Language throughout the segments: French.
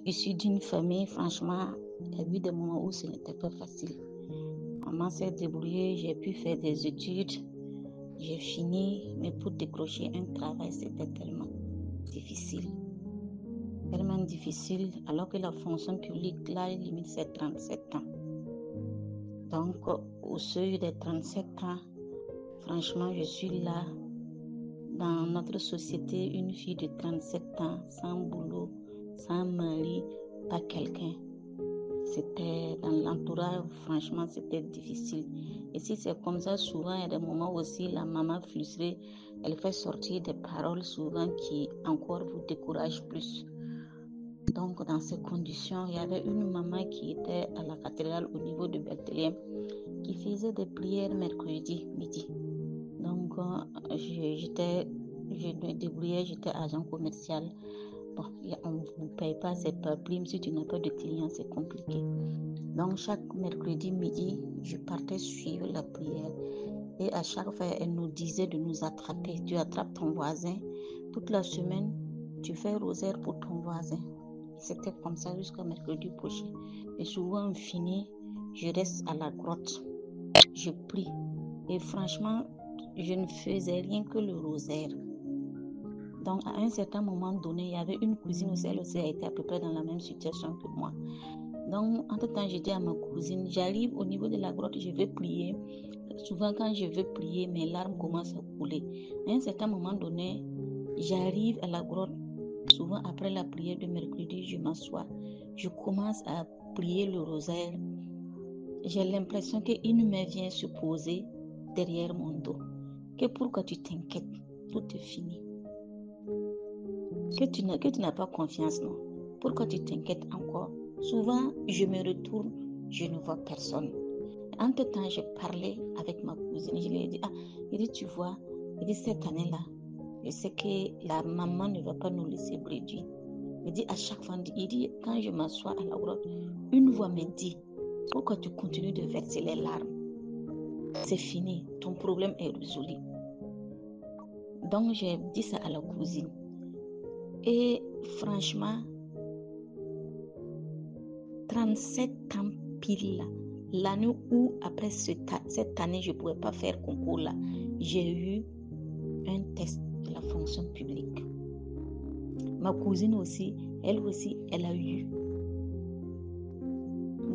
issue d'une famille, franchement, il y a eu des moments où ce n'était pas facile. Maman s'est débrouillée, j'ai pu faire des études, j'ai fini, mais pour décrocher un travail, c'était tellement difficile. Tellement difficile, alors que la fonction publique, là, limite, c'est 37 ans. Donc, au seuil des 37 ans, franchement, je suis là, dans notre société, une fille de 37 ans, sans boulot, sans mari, pas quelqu'un. C'était dans l'entourage, franchement, c'était difficile. Et si c'est comme ça, souvent, il y a des moments aussi, la maman frustrée, elle fait sortir des paroles souvent qui encore vous découragent plus. Donc, dans ces conditions, il y avait une maman qui était à la cathédrale au niveau de Bethléem, qui faisait des prières mercredi midi. Donc, je me débrouillais, j'étais agent commercial. Bon, on ne vous paye pas, c'est pas prime. Si tu n'as pas de clients, c'est compliqué. Donc, chaque mercredi midi, je partais suivre la prière. Et à chaque fois, elle nous disait de nous attraper. Tu attrapes ton voisin. Toute la semaine, tu fais rosaire pour ton voisin. C'était comme ça jusqu'à mercredi prochain. Et souvent, on finit, je reste à la grotte. Je prie. Et franchement, je ne faisais rien que le rosaire. Donc, à un certain moment donné, il y avait une cousine aussi, elle aussi a été à peu près dans la même situation que moi. Donc, entre-temps, j'ai dit à ma cousine, j'arrive au niveau de la grotte, je vais prier. Souvent, quand je veux prier, mes larmes commencent à couler. À un certain moment donné, j'arrive à la grotte. Souvent, après la prière de mercredi, je m'assois. Je commence à prier le rosaire. J'ai l'impression qu'une main vient se poser derrière mon dos. Que pourquoi tu t'inquiètes? Tout est fini. Que tu n'as pas confiance, non? Pourquoi tu t'inquiètes encore? Souvent, je me retourne, je ne vois personne. Entre-temps, je parlais avec ma cousine. Je lui ai dit, tu vois, cette année-là, je sais que la maman ne va pas nous laisser brédir. Il dit, à chaque fois, quand je m'assois à la grotte, une voix me dit, pourquoi tu continues de verser les larmes? C'est fini, ton problème est résolu. Donc, j'ai dit ça à la cousine. Et franchement, 37 ans pile là, l'année où, après cette année, je ne pouvais pas faire concours là, j'ai eu un test de la fonction publique. Ma cousine aussi, elle a eu.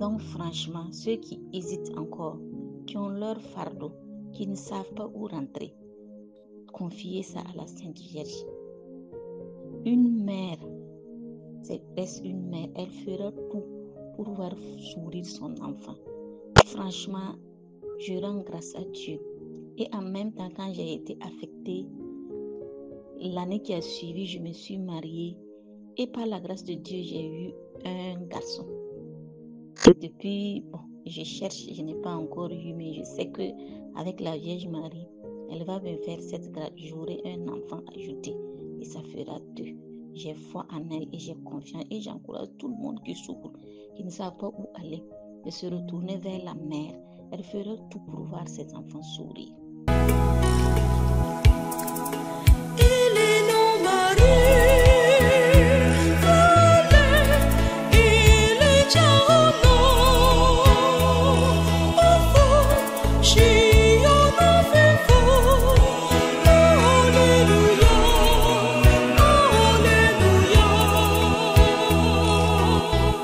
Donc franchement, ceux qui hésitent encore, qui ont leur fardeau, qui ne savent pas où rentrer, confiez ça à la Sainte Vierge. Une mère, reste une mère, elle fera tout pour voir sourire son enfant. Franchement, je rends grâce à Dieu. Et en même temps, quand j'ai été affectée, l'année qui a suivi, je me suis mariée. Et par la grâce de Dieu, j'ai eu un garçon. Depuis, je cherche, je n'ai pas encore eu, mais je sais qu'avec la Vierge Marie, elle va me faire cette grâce. J'aurai un enfant ajouté et ça fera 2. J'ai foi en elle et j'ai confiance et j'encourage tout le monde qui souffre, qui ne savent pas où aller, de se retourner vers la mère. Elle fera tout pour voir ses enfants sourire.